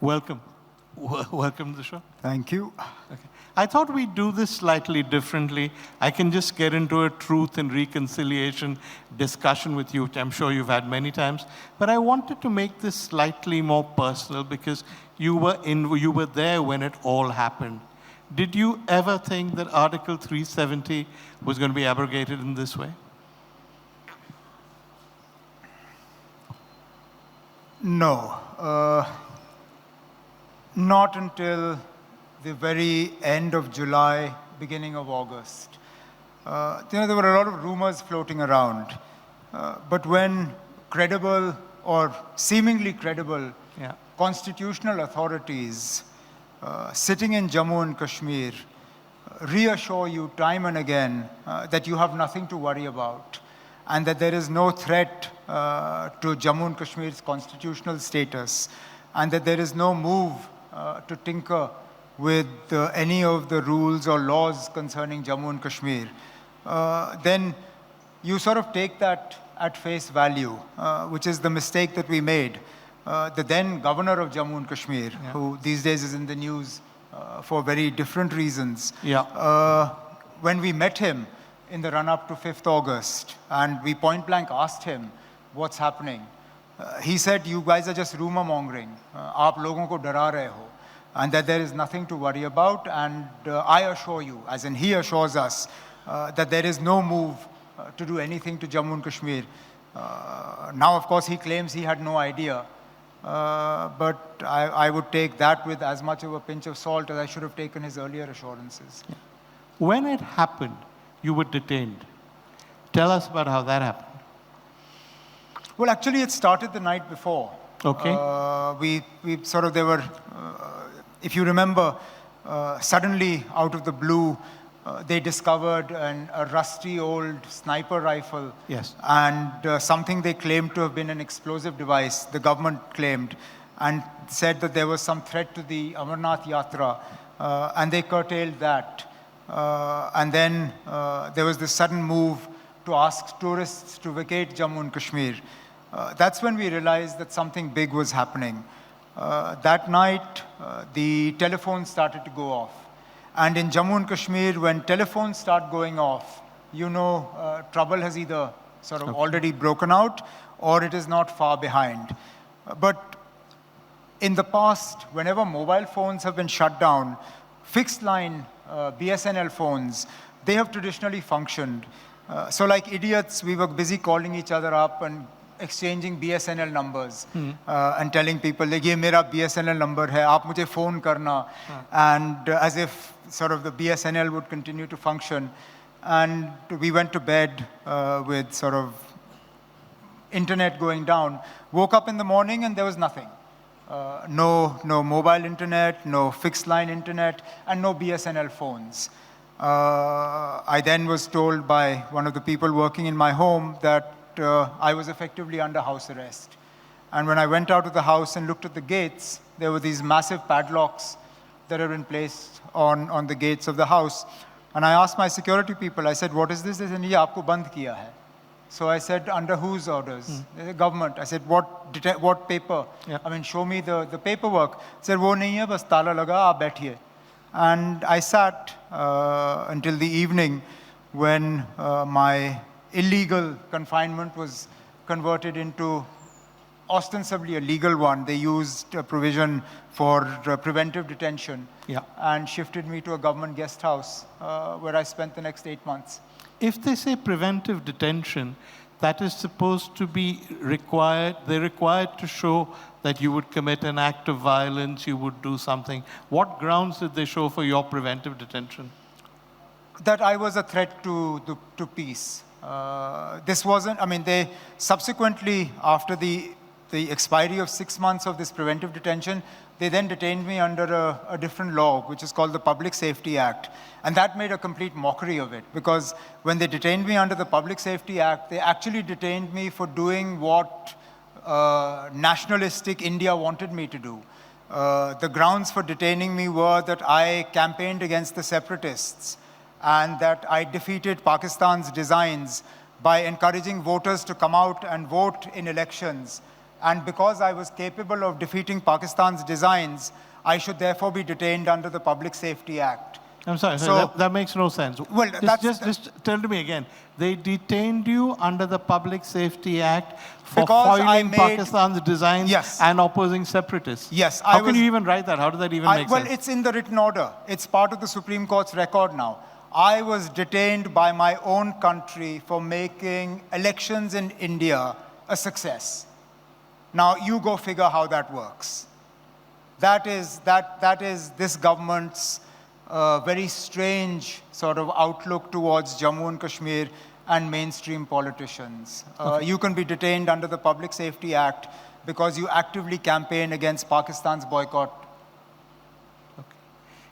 Welcome. Welcome to the show. Thank you. Okay. I thought we'd do this slightly differently. I can just get into a truth and reconciliation discussion with you, which I'm sure you've had many times. But I wanted to make this slightly more personal because you were there when it all happened. Did you ever think that Article 370 was going to be abrogated in this way? No. Not until the very end of July, beginning of August. There were a lot of rumors floating around. But when credible or seemingly credible constitutional authorities sitting in Jammu and Kashmir reassure you time and again that you have nothing to worry about and that there is no threat to Jammu and Kashmir's constitutional status and that there is no move to tinker with any of the rules or laws concerning Jammu and Kashmir, then you sort of take that at face value, which is the mistake that we made. The then governor of Jammu and Kashmir, who these days is in the news for very different reasons, when we met him in the run-up to 5th August, and we point-blank asked him what's happening, he said, you guys are just rumor-mongering. Aap logon ko dara rahe ho. And that there is nothing to worry about. And I assure you, as in he assures us, that there is no move to do anything to Jammu and Kashmir. Now, of course, he claims he had no idea. But I would take that with as much of a pinch of salt as I should have taken his earlier assurances. When it happened, you were detained. Tell us about how that happened. Well, actually, it started the night before. Okay. There were, if you remember, suddenly out of the blue, they discovered a rusty old sniper rifle. Yes. And something they claimed to have been an explosive device, the government claimed, and said that there was some threat to the Amarnath Yatra, and they curtailed that. And then there was this sudden move to ask tourists to vacate Jammu and Kashmir. That's when we realized that something big was happening. That night, the telephones started to go off. And in Jammu and Kashmir, when telephones start going off, trouble has either sort of already broken out or it is not far behind. But in the past, whenever mobile phones have been shut down, fixed line BSNL phones, they have traditionally functioned. So like idiots, we were busy calling each other up and exchanging BSNL numbers and telling people, ye mera BSNL number hai, aap mujhe phone karna. And as if sort of the BSNL would continue to function. And we went to bed with sort of internet going down. Woke up in the morning and there was nothing. No mobile internet, no fixed line internet, and no BSNL phones. I then was told by one of the people working in my home that I was effectively under house arrest. And when I went out of the house and looked at the gates, there were these massive padlocks that had been placed on the gates of the house. And I asked my security people, I said, what is this? They said, ye aapko band kiya hai. So I said, under whose orders? They said, government. I said, what paper? I mean, show me the paperwork. They said, wo nahi hai, bas tala laga, aap baithiye. And I sat until the evening when my illegal confinement was converted into ostensibly a legal one. They used a provision for preventive detention and shifted me to a government guest house where I spent the next 8 months. If they say preventive detention, that is supposed to be required, they're required to show that you would commit an act of violence, you would do something. What grounds did they show for your preventive detention? That I was a threat to peace. This wasn't, I mean, they subsequently, after the expiry of 6 months of this preventive detention, they then detained me under a different law, which is called the Public Safety Act. And that made a complete mockery of it, because when they detained me under the Public Safety Act, they actually detained me for doing what nationalistic India wanted me to do. The grounds for detaining me were that I campaigned against the separatists and that I defeated Pakistan's designs by encouraging voters to come out and vote in elections And because I was capable of defeating Pakistan's designs, I should therefore be detained under the Public Safety Act. I'm sorry, So- that makes no sense. Well, Just tell me again. They detained you under the Public Safety Act for Because I foiling made- Pakistan's designs Yes. and opposing separatists. Yes, How can you even write that? How does that even make Well, sense? it's in the written order. It's part of the Supreme Court's record now. I was detained by my own country for making elections in India a success. Now, you go figure how that works. That is this government's very strange sort of outlook towards Jammu and Kashmir and mainstream politicians. You can be detained under the Public Safety Act because you actively campaign against Pakistan's boycott.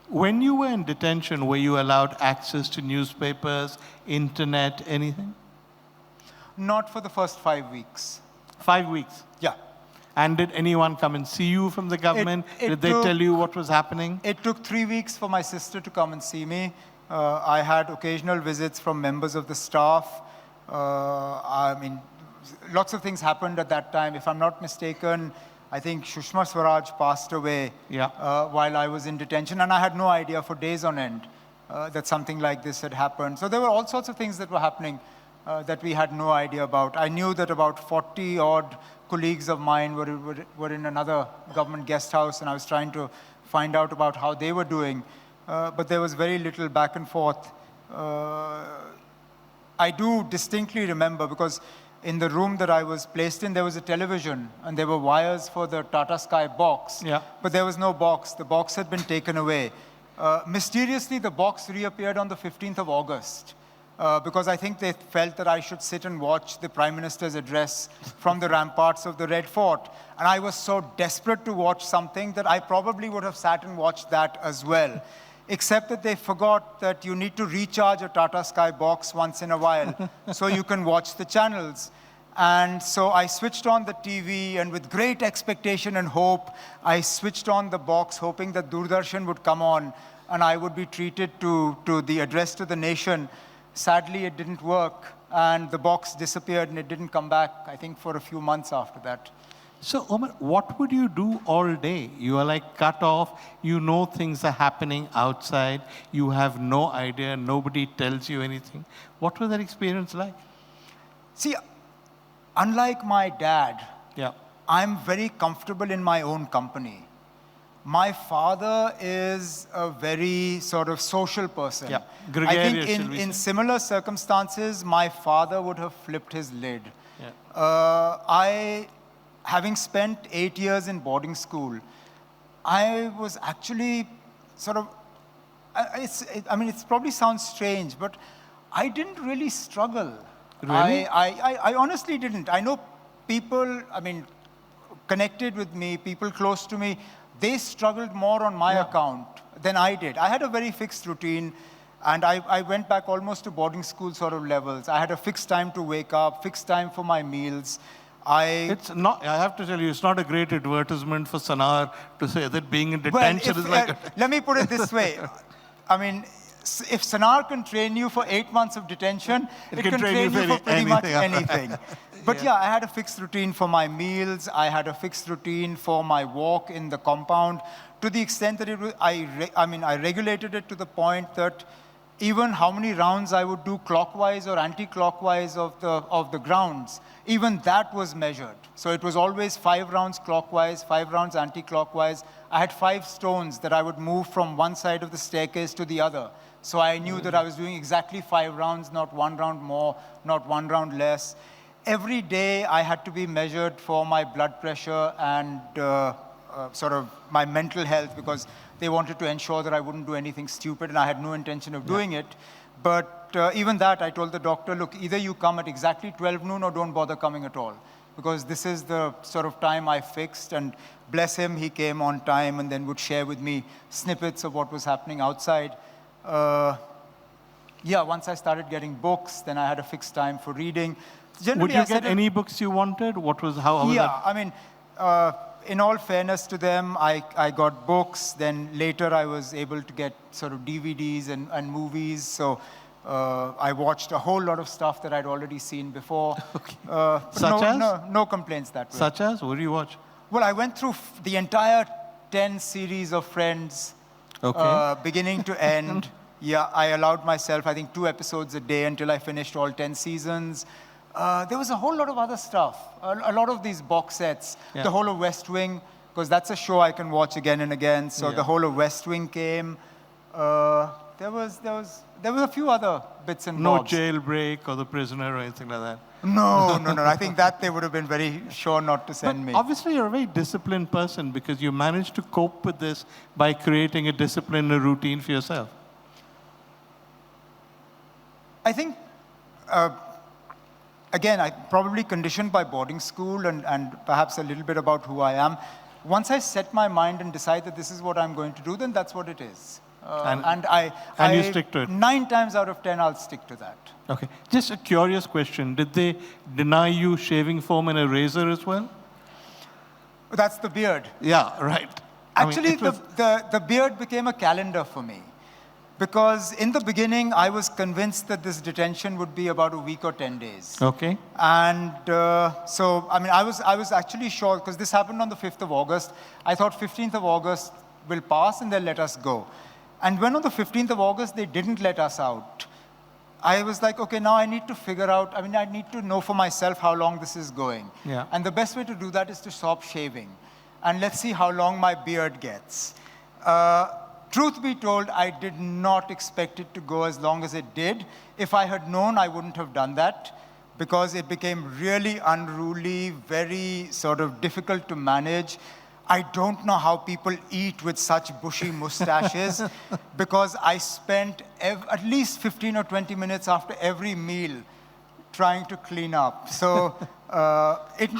When you were in detention, were you allowed access to newspapers, internet, anything? Not for the first 5 weeks. 5 weeks. Yeah. And did anyone come and see you from the government? it Did they took- tell you what was happening? It took 3 weeks for my sister to come and see me. I had occasional visits from members of the staff. I mean, lots of things happened at that time. If I'm not mistaken, I think Sushma Swaraj passed away while I was in detention, and I had no idea for days on end that something like this had happened. So there were all sorts of things that were happening that we had no idea about. I knew that about 40-odd colleagues of mine were in another government guest house, and I was trying to find out about how they were doing. But there was very little back and forth. I do distinctly remember, because in the room that I was placed in, there was a television, and there were wires for the Tata Sky box. Yeah. But there was no box. The box had been taken away. Mysteriously, the box reappeared on the 15th of August. Because I think they felt that I should sit and watch the Prime Minister's address from the ramparts of the Red Fort. And I was so desperate to watch something that I probably would have sat and watched that as well. Except that they forgot that you need to recharge a Tata Sky box once in a while so you can watch the channels. And so I switched on the TV, and with great expectation and hope, I switched on the box, hoping that Doordarshan would come on and I would be treated to the address to the nation. Sadly, it didn't work, and the box disappeared, and it didn't come back, I think, for a few months after that. So, Omar, what would you do all day? You are like cut off, you know things are happening outside, you have no idea, nobody tells you anything. What was that experience like? See, unlike my dad, Yeah. I'm very comfortable in my own company. My father is a very sort of social person. Yeah, I gregarious, think shall we in say. similar circumstances, my father would have flipped his lid. Yeah. Having spent 8 years in boarding school, I was actually sort of, it probably sounds strange, but I didn't really struggle. Really? I honestly didn't. I know people, connected with me, people close to me, they struggled more on my account than I did. I had a very fixed routine, and I went back almost to boarding school sort of levels. I had a fixed time to wake up, fixed time for my meals. It's not, I have to tell you, it's not a great advertisement for Sanar to say that being in detention is like let me put it this way. If Sanar can train you for 8 months of detention, it can train you for pretty much anything. But yeah, I had a fixed routine for my meals. I had a fixed routine for my walk in the compound, to the extent that I regulated it to the point that even how many rounds I would do clockwise or anti-clockwise of the grounds, even that was measured. So it was always 5 rounds clockwise, 5 rounds anti-clockwise. I had 5 stones that I would move from one side of the staircase to the other. So I knew that I was doing exactly 5 rounds, not 1 round more, not 1 round less. Every day I had to be measured for my blood pressure and sort of my mental health, because they wanted to ensure that I wouldn't do anything stupid, and I had no intention of doing it. But even that, I told the doctor, look, either you come at exactly 12 noon or don't bother coming at all, because this is the sort of time I fixed. And bless him, he came on time and then would share with me snippets of what was happening outside. Once I started getting books, then I had a fixed time for reading. Generally, would you get any books you wanted? How was that? In all fairness to them, I got books. Then later I was able to get sort of DVDs and movies. So I watched a whole lot of stuff that I'd already seen before. Okay. But Such as? no complaints that way. Such as? What do you watch? Well, I went through the entire 10 series of Friends, beginning to end. Yeah, I allowed myself, I think, 2 episodes a day until I finished all 10 seasons. There was a whole lot of other stuff. A lot of these box sets. Yeah. The whole of West Wing, because that's a show I can watch again and again. So Yeah. the whole of West Wing came. There was a few other bits and No bobs. Jailbreak or The Prisoner or anything like that? No. I think that they would have been very sure not to send me. Obviously, you're a very disciplined person because you managed to cope with this by creating a discipline, a routine for yourself. I think, again, I probably conditioned by boarding school and perhaps a little bit about who I am. Once I set my mind and decide that this is what I'm going to do, then that's what it is. And you stick to it? 9 times out of 10, I'll stick to that. Okay. Just a curious question. Did they deny you shaving foam and a razor as well? That's the beard. Yeah, right. Actually, the beard became a calendar for me. Because in the beginning, I was convinced that this detention would be about a week or 10 days. Okay. And so, I was actually sure, because this happened on the 5th of August. I thought 15th of August will pass and they'll let us go. And when on the 15th of August, they didn't let us out, I was like, okay, now I need to figure out, I need to know for myself how long this is going. Yeah. And the best way to do that is to stop shaving. And let's see how long my beard gets. Truth be told, I did not expect it to go as long as it did. If I had known, I wouldn't have done that, because it became really unruly, very sort of difficult to manage. I don't know how people eat with such bushy mustaches, because I spent at least 15 or 20 minutes after every meal trying to clean up. So it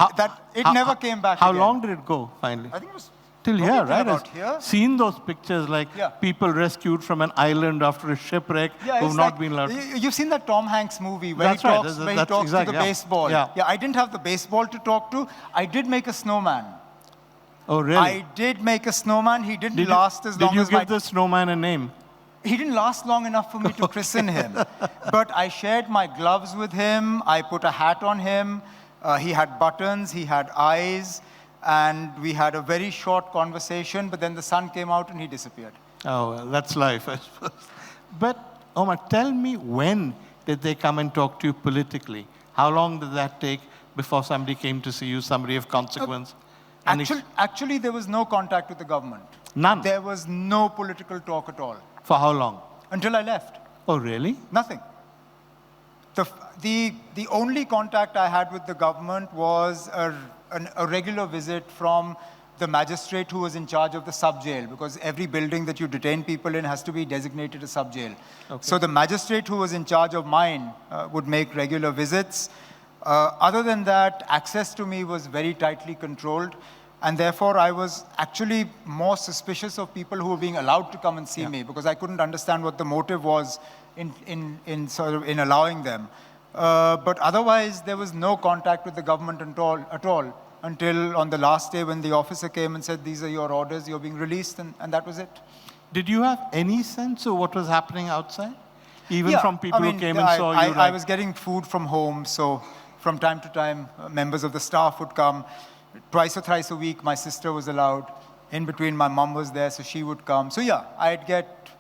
never came back How again. long did it go, finally? I think it was Till probably here, till right? about I've here. seen those pictures, like Yeah. people rescued from an island after a shipwreck Yeah, who've it's not like, been allowed. You've seen that Tom Hanks movie where That's he right, talks, that's- where he that's talks exactly, to the yeah. baseball. Yeah. I didn't have the baseball to talk to. I did make a snowman. Oh, really? I did make a snowman. He didn't last as long Did you as give the snowman a name? He didn't last long enough for me to christen him. But I shared my gloves with him. I put a hat on him. He had buttons. He had eyes. And we had a very short conversation. But then the sun came out and he disappeared. Oh, well, that's life, I suppose. But, Omar, tell me, when did they come and talk to you politically? How long did that take before somebody came to see you, somebody of consequence? Actually, there was no contact with the government. None? There was no political talk at all. For how long? Until I left. Oh, really? Nothing. The only contact I had with the government was a regular visit from the magistrate who was in charge of the sub-jail, because every building that you detain people in has to be designated a sub-jail. Okay. So the magistrate who was in charge of mine would make regular visits. Other than that, access to me was very tightly controlled. And therefore, I was actually more suspicious of people who were being allowed to come and see me, because I couldn't understand what the motive was in allowing them. But otherwise, there was no contact with the government at all until on the last day when the officer came and said, "These are your orders, you're being released," and that was it. Did you have any sense of what was happening outside? Even from people who came and saw you? I was getting food from home, so from time to time, members of the staff would come. Twice or thrice a week, my sister was allowed. In between, my mom was there, so she would come. So yeah, I'd get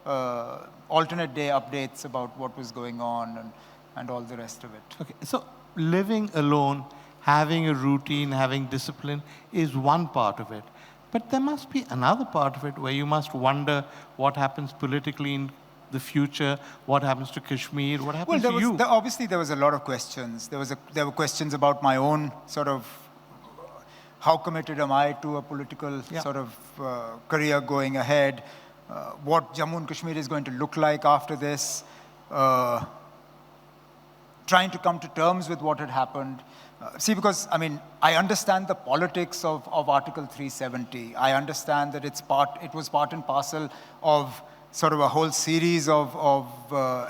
alternate day updates about what was going on and all the rest of it. Okay, so living alone, having a routine, having discipline is one part of it. But there must be another part of it where you must wonder what happens politically in the future, what happens to Kashmir, what happens to you? Obviously, there was a lot of questions. There were questions about my own sort of, how committed am I to a political sort of career going ahead? What Jammu and Kashmir is going to look like after this? Trying to come to terms with what had happened. Because, I understand the politics of Article 370. I understand that it was part and parcel of sort of a whole series of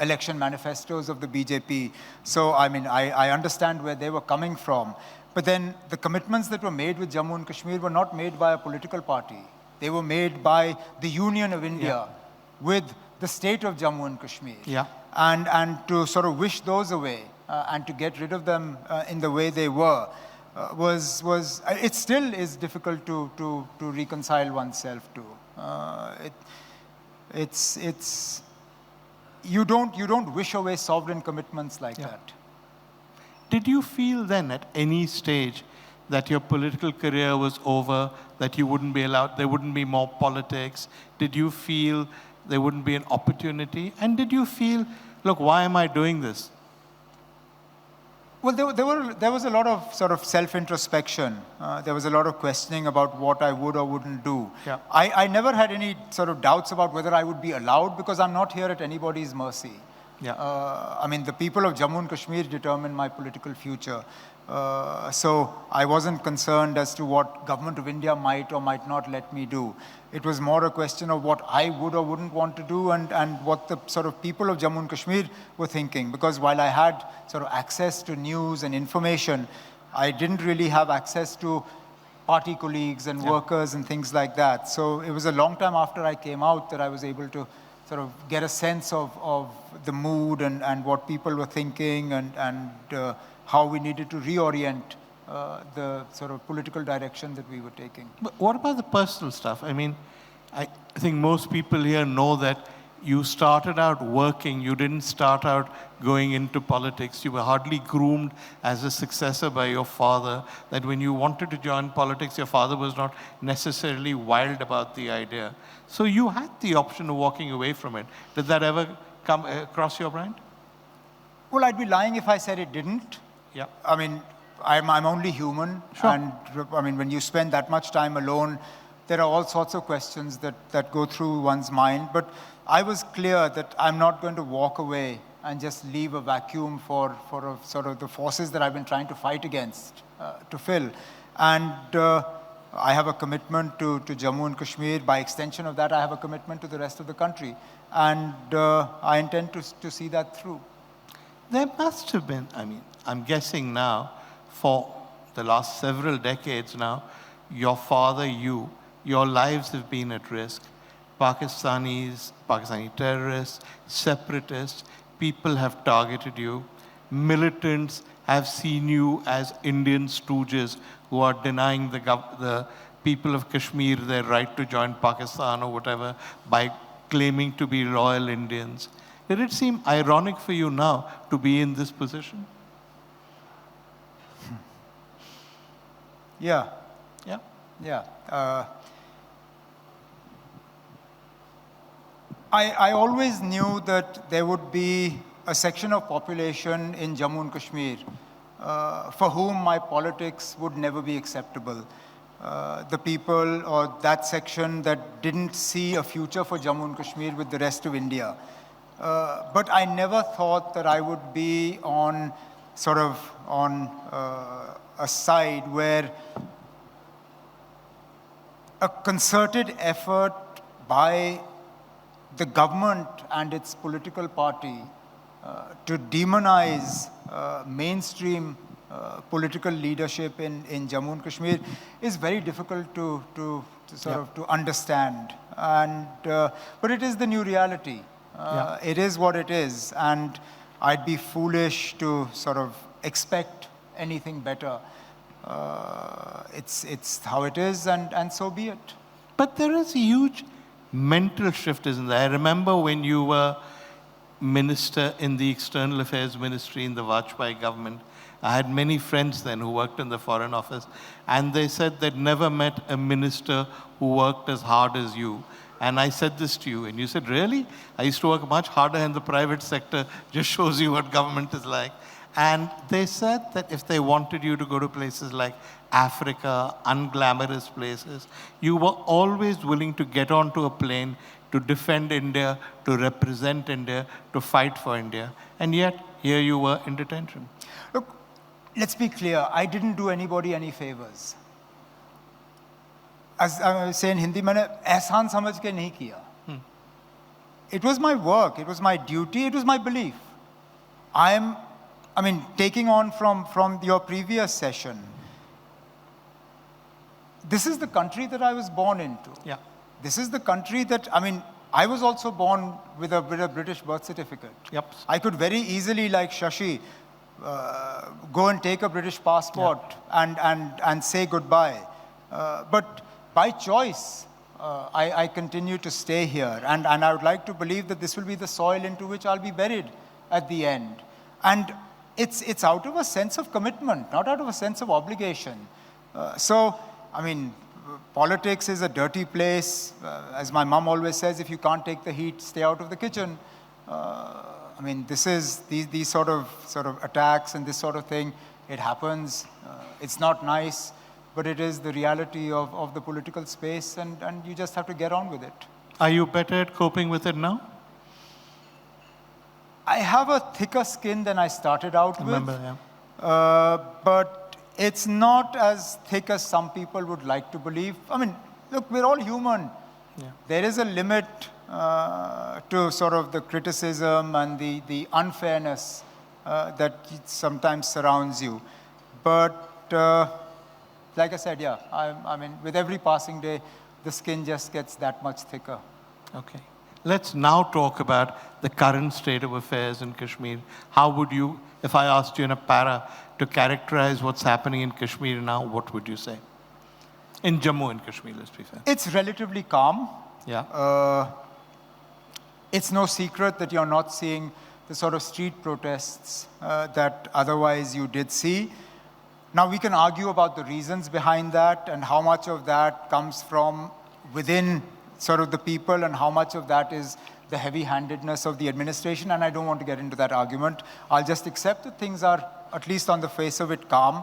election manifestos of the BJP. So, I understand where they were coming from. But then the commitments that were made with Jammu and Kashmir were not made by a political party. They were made by the Union of India with the state of Jammu and Kashmir. Yeah. and to sort of wish those away and to get rid of them in the way they were it still is difficult to reconcile oneself to. You don't wish away sovereign commitments like that. Did you feel then at any stage that your political career was over, that you wouldn't be allowed, there wouldn't be more politics? Did you feel there wouldn't be an opportunity? And did you feel, look, why am I doing this? Well, there was a lot of sort of self-introspection. There was a lot of questioning about what I would or wouldn't do. Yeah. I never had any sort of doubts about whether I would be allowed, because I'm not here at anybody's mercy. Yeah. I mean, the people of Jammu and Kashmir determine my political future. So I wasn't concerned as to what government of India might or might not let me do. It was more a question of what I would or wouldn't want to do and what the sort of people of Jammu and Kashmir were thinking. Because while I had sort of access to news and information, I didn't really have access to party colleagues and workers and things like that. So it was a long time after I came out that I was able to sort of get a sense of the mood and what people were thinking and how we needed to reorient the sort of political direction that we were taking. But what about the personal stuff? I mean, I think most people here know that you started out working, you didn't start out going into politics. You were hardly groomed as a successor by your father, that when you wanted to join politics, your father was not necessarily wild about the idea. So you had the option of walking away from it. Did that ever come across your mind? Well, I'd be lying if I said it didn't. Yeah. I mean, I'm only human. Sure. And I mean, when you spend that much time alone, there are all sorts of questions that go through one's mind. But I was clear that I'm not going to walk away and just leave a vacuum for sort of the forces that I've been trying to fight against to fill. And I have a commitment to Jammu and Kashmir. By extension of that, I have a commitment to the rest of the country. And I intend to see that through. There must have been, I mean, I'm guessing now, for the last several decades now, your father, your lives have been at risk. Pakistani terrorists, separatists, people have targeted you. Militants have seen you as Indian stooges who are denying the people of Kashmir their right to join Pakistan or whatever by claiming to be loyal Indians. Did it seem ironic for you now to be in this position? Yeah. Yeah. Yeah. I always knew that there would be a section of population in Jammu and Kashmir for whom my politics would never be acceptable. The people or that section that didn't see a future for Jammu and Kashmir with the rest of India. But I never thought that I would be on a side where a concerted effort by the government and its political party to demonize mainstream political leadership in Jammu and Kashmir is very difficult to understand. But it is the new reality. It is what it is, and I'd be foolish to sort of expect anything better. It's how it is, and so be it. But there is a huge mental shift, isn't there? I remember when you were minister in the External Affairs Ministry in the Vajpayee government, I had many friends then who worked in the Foreign Office, and they said they'd never met a minister who worked as hard as you. And I said this to you, and you said, really? I used to work much harder in the private sector, just shows you what government is like. And they said that if they wanted you to go to places like Africa, unglamorous places, you were always willing to get onto a plane to defend India, to represent India, to fight for India. And yet, here you were in detention. Look, let's be clear, I didn't do anybody any favors. As I say in Hindi, मैंने एहसान समझ के नहीं किया. It was my work, it was my duty, it was my belief. Taking on from your previous session, this is the country that I was born into. Yeah. This is the country that, I was also born with a British birth certificate. Yep. I could very easily, like Shashi, go and take a British passport and say goodbye. But by choice, I continue to stay here. And I would like to believe that this will be the soil into which I'll be buried at the end. And it's out of a sense of commitment, not out of a sense of obligation. So, I mean, politics is a dirty place. As my mom always says, if you can't take the heat, stay out of the kitchen. I mean, these sort of attacks and this sort of thing, it happens. It's not nice, but it is the reality of the political space, and you just have to get on with it. Are you better at coping with it now? I have a thicker skin than I started out with. But it's not as thick as some people would like to believe. I mean, look, we're all human. Yeah. There is a limit to sort of the criticism and the unfairness that sometimes surrounds you. But like I said, yeah, I mean, with every passing day, the skin just gets that much thicker. Okay. Let's now talk about the current state of affairs in Kashmir. How would you, if I asked you in a para to characterize what's happening in Kashmir now, what would you say? In Jammu and Kashmir, let's be fair. It's relatively calm. Yeah. It's no secret that you're not seeing the sort of street protests that otherwise you did see. Now, we can argue about the reasons behind that and how much of that comes from within sort of the people and how much of that is the heavy-handedness of the administration, and I don't want to get into that argument. I'll just accept that things are, at least on the face of it, calm.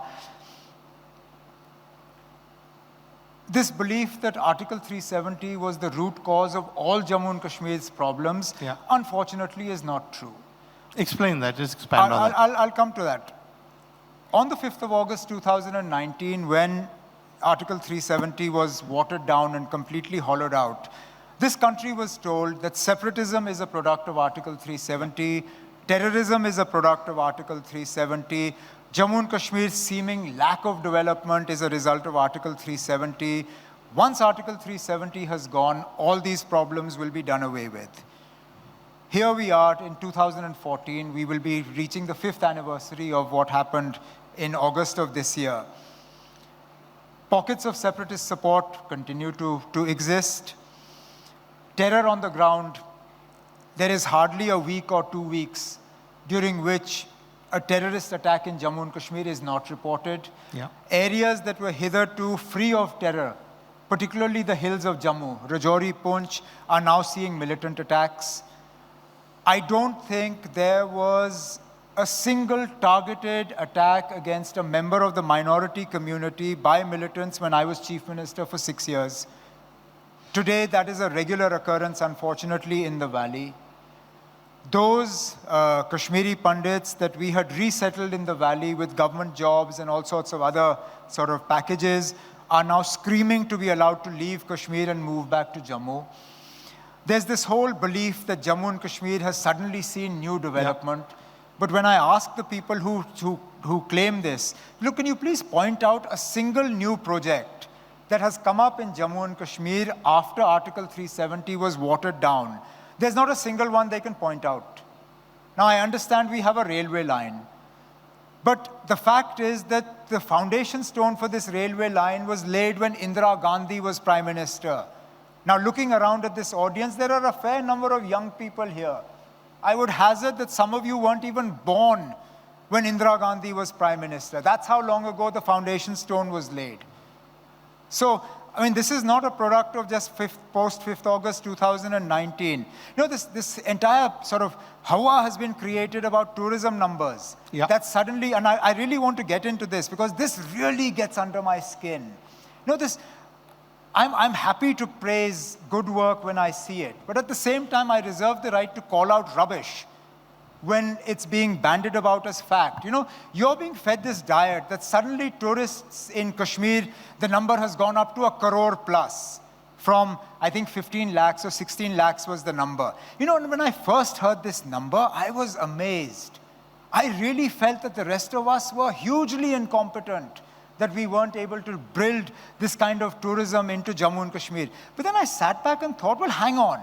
This belief that Article 370 was the root cause of all Jammu and Kashmir's problems, unfortunately, is not true. Explain that, just expand on that. I'll come to that. On the 5th of August 2019, when Article 370 was watered down and completely hollowed out, this country was told that separatism is a product of Article 370, terrorism is a product of Article 370, Jammu and Kashmir's seeming lack of development is a result of Article 370. Once Article 370 has gone, all these problems will be done away with. Here we are in 2014, we will be reaching the 5th anniversary of what happened in August of this year. Pockets of separatist support continue to exist. Terror on the ground, there is hardly a week or 2 weeks during which a terrorist attack in Jammu and Kashmir is not reported. Yeah. Areas that were hitherto free of terror, particularly the hills of Jammu, Rajouri, Poonch, are now seeing militant attacks. I don't think there was a single targeted attack against a member of the minority community by militants when I was chief minister for 6 years. Today, that is a regular occurrence, unfortunately, in the valley. Those Kashmiri Pandits that we had resettled in the valley with government jobs and all sorts of other sort of packages are now screaming to be allowed to leave Kashmir and move back to Jammu. There's this whole belief that Jammu and Kashmir has suddenly seen new development. Yeah. But when I ask the people who claim this, look, can you please point out a single new project that has come up in Jammu and Kashmir after Article 370 was watered down? There's not a single one they can point out. Now, I understand we have a railway line. But the fact is that the foundation stone for this railway line was laid when Indira Gandhi was Prime Minister. Now, looking around at this audience, there are a fair number of young people here. I would hazard that some of you weren't even born when Indira Gandhi was Prime Minister. That's how long ago the foundation stone was laid. So, I mean, this is not a product of just post-5th August 2019. You know, this entire sort of hawa has been created about tourism numbers. Yeah. That suddenly, and I really want to get into this because this really gets under my skin. You know, I'm happy to praise good work when I see it, but at the same time, I reserve the right to call out rubbish when it's being bandied about as fact. You know, you're being fed this diet that suddenly tourists in Kashmir, the number has gone up to 1 crore plus from, I think, 15 lakhs or 16 lakhs was the number. You know, when I first heard this number, I was amazed. I really felt that the rest of us were hugely incompetent, that we weren't able to build this kind of tourism into Jammu and Kashmir. But then I sat back and thought, well, hang on.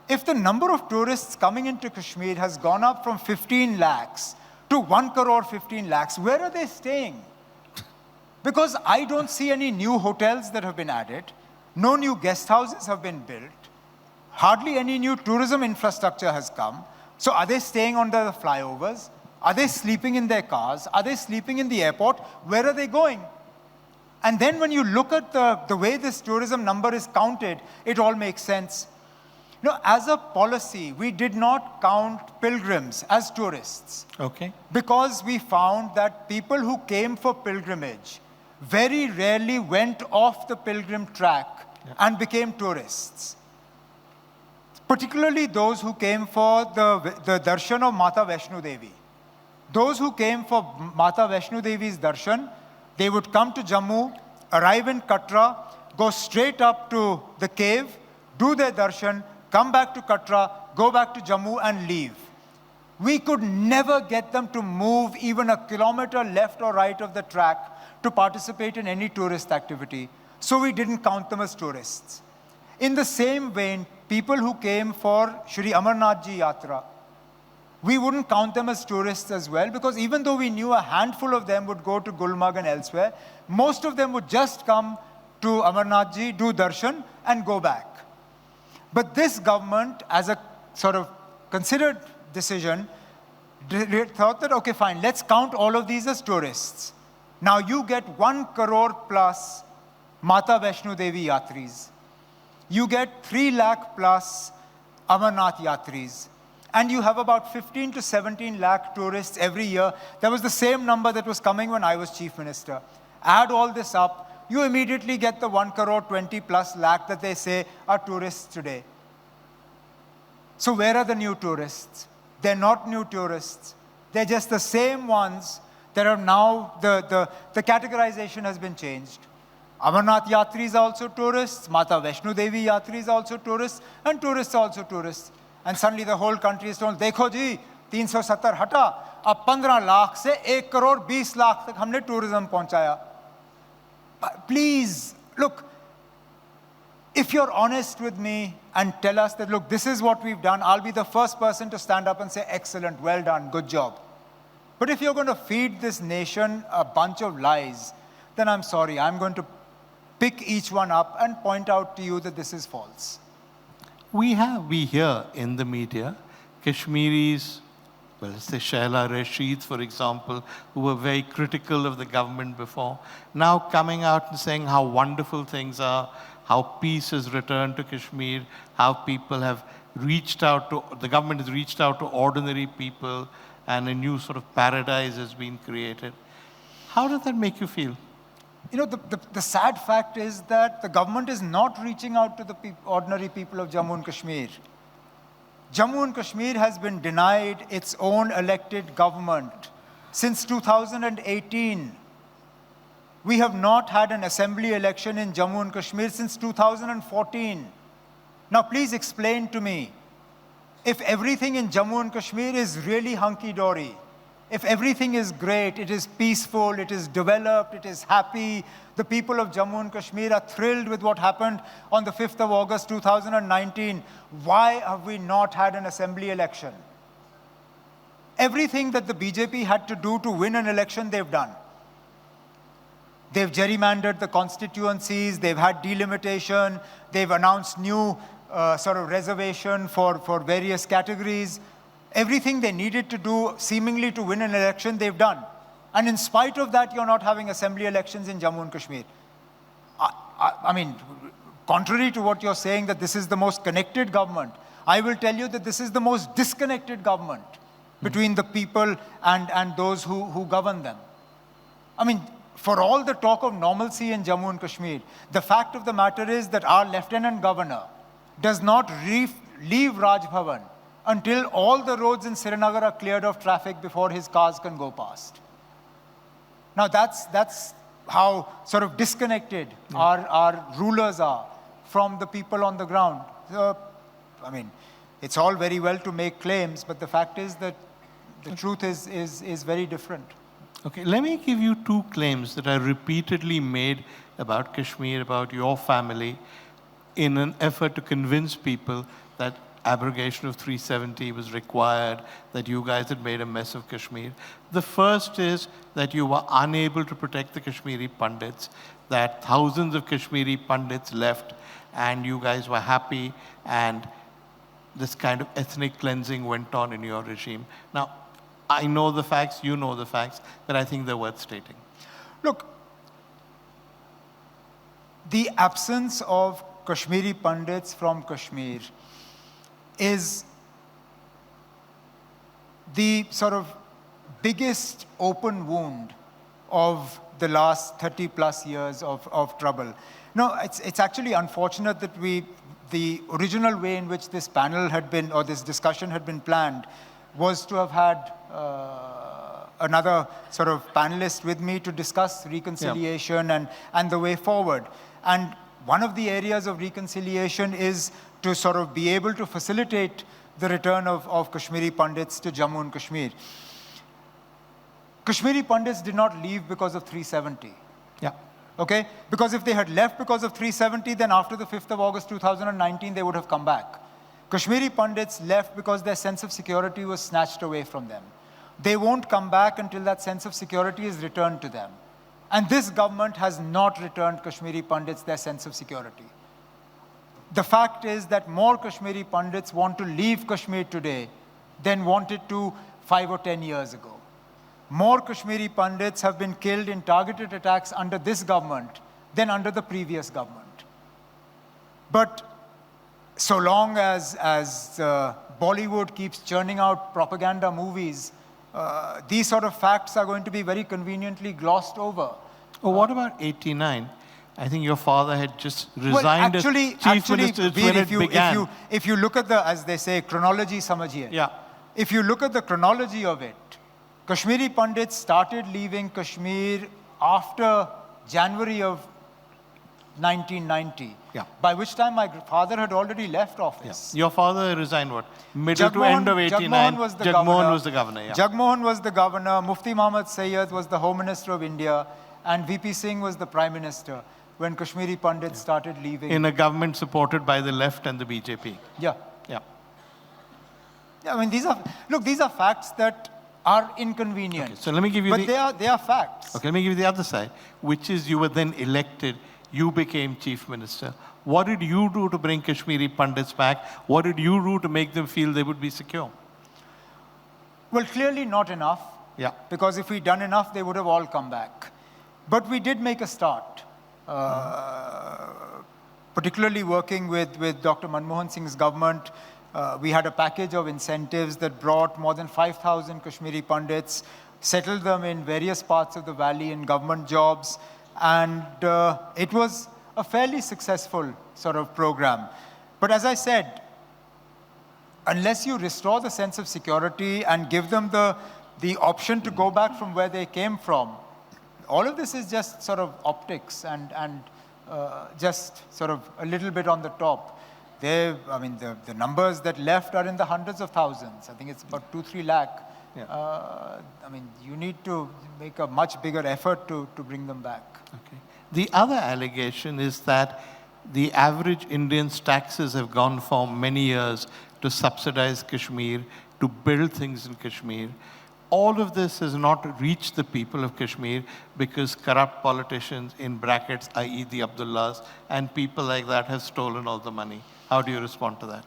if the number of tourists coming into Kashmir has gone up from 15 lakhs to 1 crore 15 lakhs, where are they staying? Because I don't see any new hotels that have been added. No new guest houses have been built. Hardly any new tourism infrastructure has come. So are they staying under the flyovers? Are they sleeping in their cars? Are they sleeping in the airport? Where are they going? And then when you look at the way this tourism number is counted, it all makes sense. You know, as a policy, we did not count pilgrims as tourists. Okay. Because we found that people who came for pilgrimage very rarely went off the pilgrim track and became tourists. Particularly those who came for the darshan of Mata Vaishno Devi. Those who came for Mata Vaishno Devi's darshan, they would come to Jammu, arrive in Katra, go straight up to the cave, do their darshan, come back to Katra, go back to Jammu and leave. We could never get them to move even a kilometer left or right of the track to participate in any tourist activity. So we didn't count them as tourists. In the same vein, people who came for Shri Amarnath Ji Yatra, we wouldn't count them as tourists as well, because even though we knew a handful of them would go to Gulmarg and elsewhere, most of them would just come to Amarnath Ji, do darshan, and go back. But this government, as a sort of considered decision, thought that, okay, fine, let's count all of these as tourists. Now you get 1 crore plus Mata Vaishno Devi Yatris. You get 3 lakh plus Amarnath Yatris. And you have about 15 to 17 lakh tourists every year. That was the same number that was coming when I was chief minister. Add all this up, you immediately get the 1 crore 20 plus lakh that they say are tourists today. So where are the new tourists? They're not new tourists. They're just the same ones that are now, the categorization has been changed. Amarnath Yatris are also tourists, Mata Vaishno Devi Yatris are also tourists, and tourists are also tourists. And suddenly the whole country is told, देखो जी, 370 हटा, अब 15 लाख से 1 करोड़ 20 लाख तक हमने tourism पहुंचाया. Please, look, if you're honest with me and tell us that, look, this is what we've done, I'll be the first person to stand up and say, excellent, well done, good job. But if you're going to feed this nation a bunch of lies, then I'm sorry, I'm going to pick each one up and point out to you that this is false. We hear in the media Kashmiris, well, let's say Shaila Rashid, for example, who were very critical of the government before, now coming out and saying how wonderful things are, how peace has returned to Kashmir, how people have reached out to, the government has reached out to ordinary people, and a new sort of paradise has been created. How does that make you feel? You know, the sad fact is that the government is not reaching out to the ordinary people of Jammu and Kashmir. Jammu and Kashmir has been denied its own elected government since 2018. We have not had an assembly election in Jammu and Kashmir since 2014. Now, please explain to me, if everything in Jammu and Kashmir is really hunky-dory, if everything is great, it is peaceful, it is developed, it is happy, the people of Jammu and Kashmir are thrilled with what happened on the 5th of August 2019, why have we not had an assembly election? Everything that the BJP had to do to win an election, they've done. They've gerrymandered the constituencies, they've had delimitation, they've announced new sort of reservation for various categories. Everything they needed to do, seemingly to win an election, they've done. And in spite of that, you're not having assembly elections in Jammu and Kashmir. I mean, contrary to what you're saying, that this is the most connected government, I will tell you that this is the most disconnected government between the people and those who govern them. I mean, for all the talk of normalcy in Jammu and Kashmir, the fact of the matter is that our Lieutenant Governor does not leave Raj Bhavan until all the roads in Srinagar are cleared of traffic before his cars can go past. Now that's how sort of disconnected our rulers are from the people on the ground. So, I mean, it's all very well to make claims, but the fact is that the truth is very different. Okay, let me give you 2 claims that are repeatedly made about Kashmir, about your family, in an effort to convince people that abrogation of 370 was required, that you guys had made a mess of Kashmir. The first is that you were unable to protect the Kashmiri Pandits, that thousands of Kashmiri Pandits left, and you guys were happy, and this kind of ethnic cleansing went on in your regime. Now, I know the facts, you know the facts, but I think they're worth stating. Look, the absence of Kashmiri Pandits from Kashmir is the sort of biggest open wound of the last 30 plus years of trouble. No, it's actually unfortunate that the original way in which this panel had been, or this discussion had been planned, was to have had another sort of panelist with me to discuss reconciliation and the way forward. And one of the areas of reconciliation is to sort of be able to facilitate the return of Kashmiri Pandits to Jammu and Kashmir. Kashmiri Pandits did not leave because of 370. Yeah. Okay? Because if they had left because of 370, then after the 5th of August 2019, they would have come back. Kashmiri Pandits left because their sense of security was snatched away from them. They won't come back until that sense of security is returned to them. And this government has not returned Kashmiri Pandits their sense of security. The fact is that more Kashmiri Pandits want to leave Kashmir today than wanted to 5 or 10 years ago. More Kashmiri Pandits have been killed in targeted attacks under this government than under the previous government. But so long as Bollywood keeps churning out propaganda movies, these sort of facts are going to be very conveniently glossed over. Oh, what about 89? I think your father had just resigned as chief minister when it began. If you look at the, as they say, chronology samajhiye. Yeah. If you look at the chronology of it, Kashmiri Pandits started leaving Kashmir after January of 1990, by which time my father had already left office. Yeah. Your father resigned what? Middle to end of 89. Jagmohan was the governor. Yeah. Jagmohan was the governor, Mufti Muhammad Sayyid was the Home Minister of India, and VP Singh was the Prime Minister when Kashmiri Pandits started leaving. In a government supported by the left and the BJP. Yeah. Yeah. Yeah, I mean, these are facts that are inconvenient. Okay, so let me give you but they are facts. Okay, let me give you the other side, which is you were then elected, you became chief minister. What did you do to bring Kashmiri Pandits back? What did you do to make them feel they would be secure? Well, clearly not enough. Yeah. Because if we'd done enough, they would have all come back. But we did make a start, particularly working with Dr. Manmohan Singh's government. We had a package of incentives that brought more than 5,000 Kashmiri Pandits, settled them in various parts of the valley in government jobs, and it was a fairly successful sort of program. But as I said, unless you restore the sense of security and give them the option to go back from where they came from, all of this is just sort of optics and just sort of a little bit on the top. The numbers that left are in the hundreds of thousands. I think it's about 2-3 lakh. Yeah. I mean, you need to make a much bigger effort to bring them back. Okay. The other allegation is that the average Indian's taxes have gone for many years to subsidize Kashmir, to build things in Kashmir. All of this has not reached the people of Kashmir because corrupt politicians, in brackets, i.e. the Abdullahs, and people like that have stolen all the money. How do you respond to that?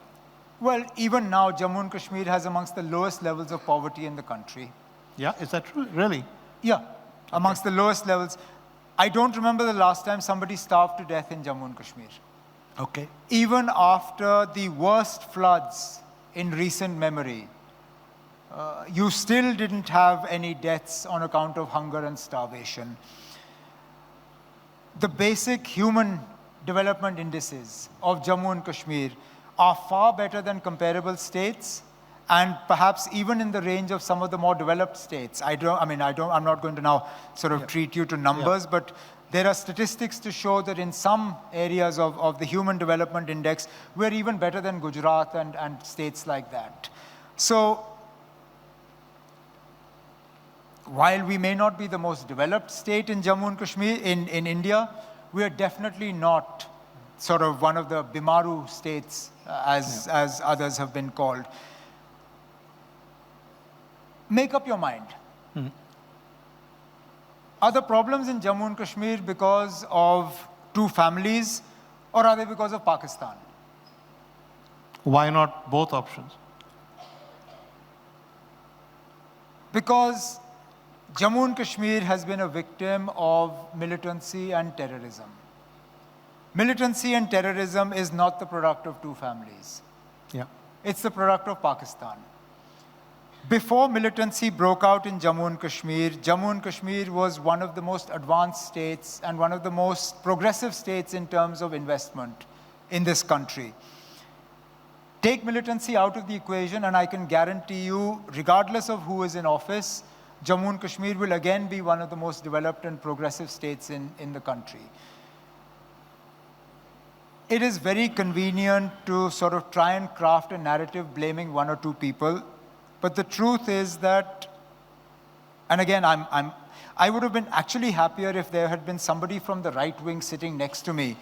Well, even now, Jammu and Kashmir has amongst the lowest levels of poverty in the country. Yeah, is that true? Really? Yeah, amongst the lowest levels. I don't remember the last time somebody starved to death in Jammu and Kashmir. Okay. Even after the worst floods in recent memory, you still didn't have any deaths on account of hunger and starvation. The basic human development indices of Jammu and Kashmir are far better than comparable states, and perhaps even in the range of some of the more developed states. I'm not going to now sort of treat you to numbers, but there are statistics to show that in some areas of the Human Development Index, we're even better than Gujarat and states like that. So, while we may not be the most developed state in Jammu and Kashmir, in India, we are definitely not sort of one of the Bimaru states, as others have been called. Make up your mind. Are the problems in Jammu and Kashmir because of two families, or are they because of Pakistan? Why not both options? Because Jammu and Kashmir has been a victim of militancy and terrorism. Militancy and terrorism is not the product of two families. Yeah. It's the product of Pakistan. Before militancy broke out in Jammu and Kashmir was one of the most advanced states and one of the most progressive states in terms of investment in this country. Take militancy out of the equation, and I can guarantee you, regardless of who is in office, Jammu and Kashmir will again be one of the most developed and progressive states in the country. It is very convenient to sort of try and craft a narrative blaming one or two people. But the truth is that, and again, I would have been actually happier if there had been somebody from the right wing sitting next to me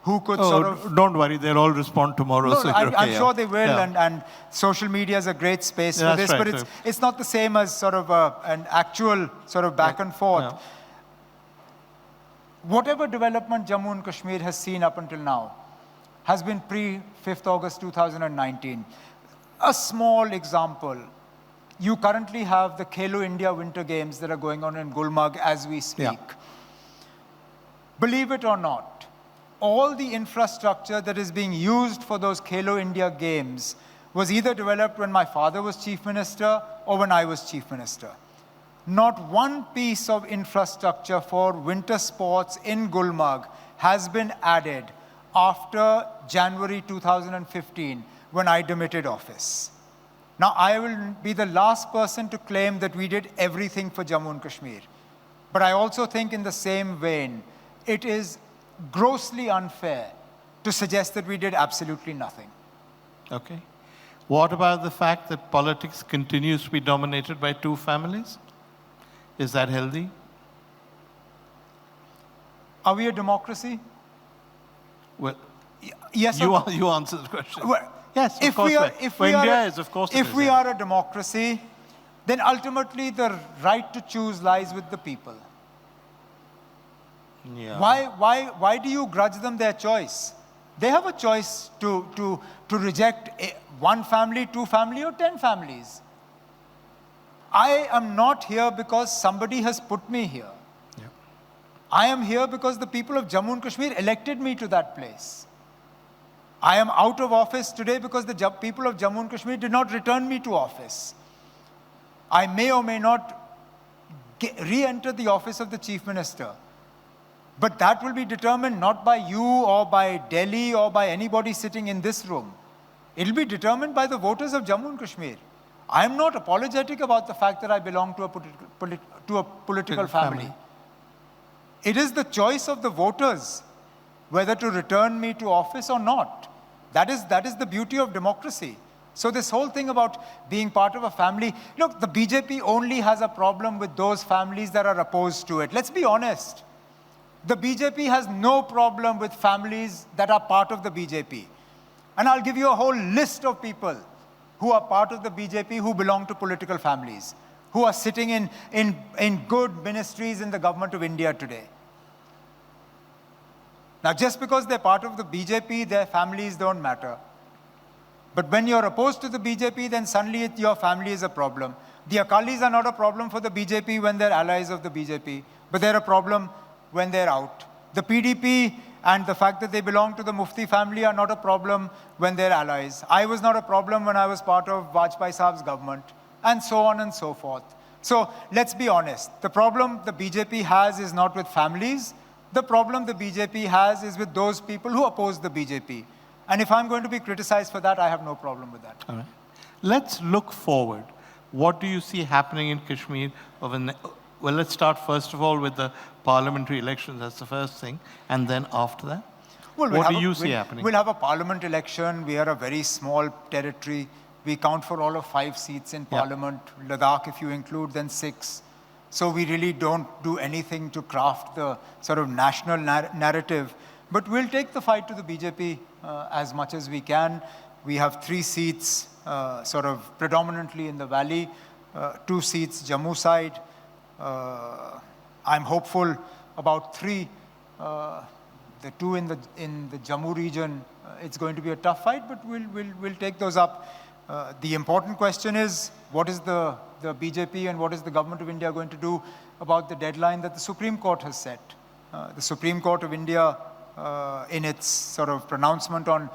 who could sort of... Don't worry, they'll all respond tomorrow. No, so I'm sure they will, and social media is a great space for this, right, but it's not the same as sort of an actual sort of back and forth. Yeah. Whatever development Jammu and Kashmir has seen up until now has been pre-5th August 2019. A small example. You currently have the Khelo India Winter Games that are going on in Gulmarg as we speak. Yeah. Believe it or not, all the infrastructure that is being used for those Khelo India Games was either developed when my father was Chief Minister or when I was Chief Minister. Not one piece of infrastructure for winter sports in Gulmarg has been added after January 2015 when I demitted office. Now, I will be the last person to claim that we did everything for Jammu and Kashmir. But I also think in the same vein, it is grossly unfair to suggest that we did absolutely nothing. Okay. What about the fact that politics continues to be dominated by two families? Is that healthy? Are we a democracy? Well, yes. You answer the question. Well, yes, of course. If we are a democracy, then ultimately the right to choose lies with the people. Yeah. Why do you grudge them their choice? They have a choice to reject one family, two family, or 10 families. I am not here because somebody has put me here. Yeah. I am here because the people of Jammu and Kashmir elected me to that place. I am out of office today because the people of Jammu and Kashmir did not return me to office. I may or may not re-enter the office of the Chief Minister. But that will be determined not by you or by Delhi or by anybody sitting in this room. It will be determined by the voters of Jammu and Kashmir. I am not apologetic about the fact that I belong to a political family. It is the choice of the voters whether to return me to office or not. That is the beauty of democracy. So this whole thing about being part of a family, look, the BJP only has a problem with those families that are opposed to it. Let's be honest. The BJP has no problem with families that are part of the BJP. And I'll give you a whole list of people who are part of the BJP who belong to political families, who are sitting in good ministries in the government of India today. Now, just because they're part of the BJP, their families don't matter. But when you're opposed to the BJP, then suddenly your family is a problem. The Akalis are not a problem for the BJP when they're allies of the BJP, but they're a problem when they're out. The PDP and the fact that they belong to the Mufti family are not a problem when they're allies. I was not a problem when I was part of Vajpayee Saab's government, and so on and so forth. So let's be honest. The problem the BJP has is not with families. The problem the BJP has is with those people who oppose the BJP. And if I'm going to be criticized for that, I have no problem with that. All right. Let's look forward. What do you see happening in Kashmir? Well, let's start first of all with the parliamentary elections. That's the first thing. And then after that, well, what do you see happening? We'll have a parliament election. We are a very small territory. We count for all of 5 seats in parliament. Ladakh, if you include, then 6. So we really don't do anything to craft the sort of national narrative. But we'll take the fight to the BJP as much as we can. We have 3 seats sort of predominantly in the valley, 2 seats Jammu side. I'm hopeful about 3. The 2 in the Jammu region, it's going to be a tough fight, but we'll take those up. The important question is, what is the BJP and what is the government of India going to do about the deadline that the Supreme Court has set? The Supreme Court of India, in its sort of pronouncement on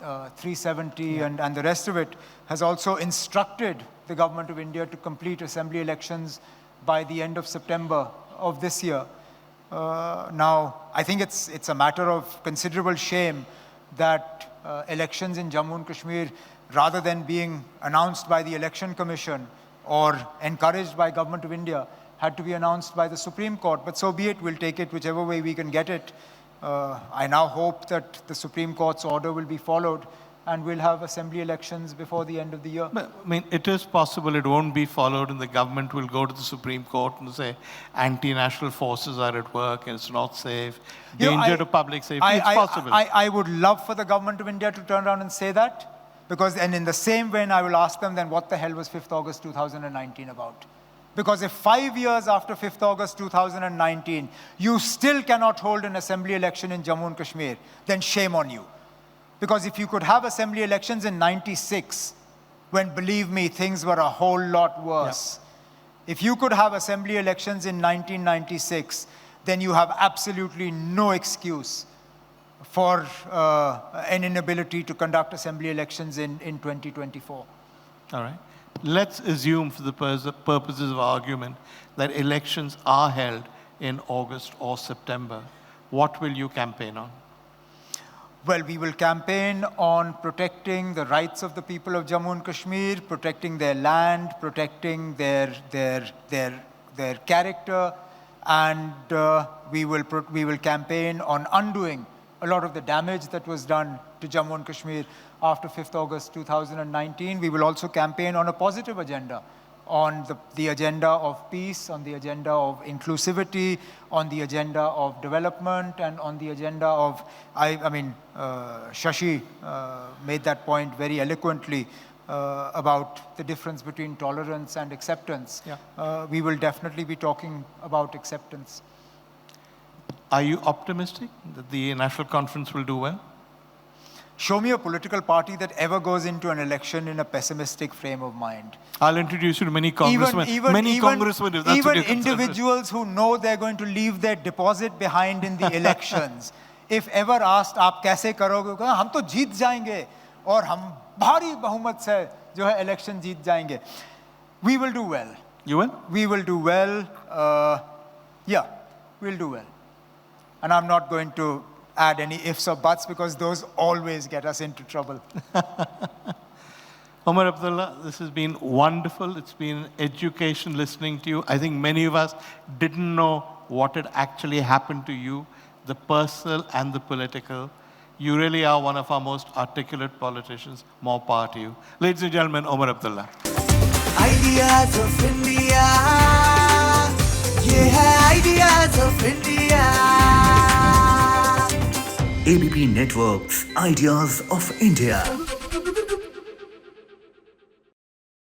370 and the rest of it, has also instructed the government of India to complete assembly elections by the end of September of this year. Now, I think it's a matter of considerable shame that elections in Jammu and Kashmir, rather than being announced by the Election Commission or encouraged by Government of India, had to be announced by the Supreme Court. But so be it, we'll take it whichever way we can get it. I now hope that the Supreme Court's order will be followed and we'll have assembly elections before the end of the year. But, I mean, it is possible it won't be followed and the government will go to the Supreme Court and say anti-national forces are at work and it's not safe, danger to public safety. It's possible. I would love for the government of India to turn around and say that, because, and in the same vein, I will ask them, then what the hell was 5th August 2019 about? Because if 5 years after 5th August 2019, you still cannot hold an assembly election in Jammu and Kashmir, then shame on you. Because if you could have assembly elections in 96, when, believe me, things were a whole lot worse. Yeah. If you could have assembly elections in 1996, then you have absolutely no excuse for an inability to conduct assembly elections in 2024. All right. Let's assume, for the purposes of argument, that elections are held in August or September. What will you campaign on? Well, we will campaign on protecting the rights of the people of Jammu and Kashmir, protecting their land, protecting their character, and we will campaign on undoing a lot of the damage that was done to Jammu and Kashmir after 5th August 2019. We will also campaign on a positive agenda, on the agenda of peace, on the agenda of inclusivity, on the agenda of development, and on the agenda of, Shashi made that point very eloquently about the difference between tolerance and acceptance. Yeah. We will definitely be talking about acceptance. Are you optimistic that the National Conference will do well? Show me a political party that ever goes into an election in a pessimistic frame of mind. I'll introduce you to many congressmen. Even individuals who know they're going to leave their deposit behind in the elections. If ever asked, "Aap kaise karoge?" "Hum to jeet jayenge, aur hum bhari bahumat se jo hai election jeet jayenge." We will do well. You will? We will do well. Yeah, we'll do well. And I'm not going to add any ifs or buts, because those always get us into trouble. Omar Abdullah, this has been wonderful. It's been an education listening to you. I think many of us didn't know what had actually happened to you, the personal and the political. You really are one of our most articulate politicians. More power to you. Ladies and gentlemen, Omar Abdullah. Ideas of India. Yeah, ideas of India. ABP Network's Ideas of India.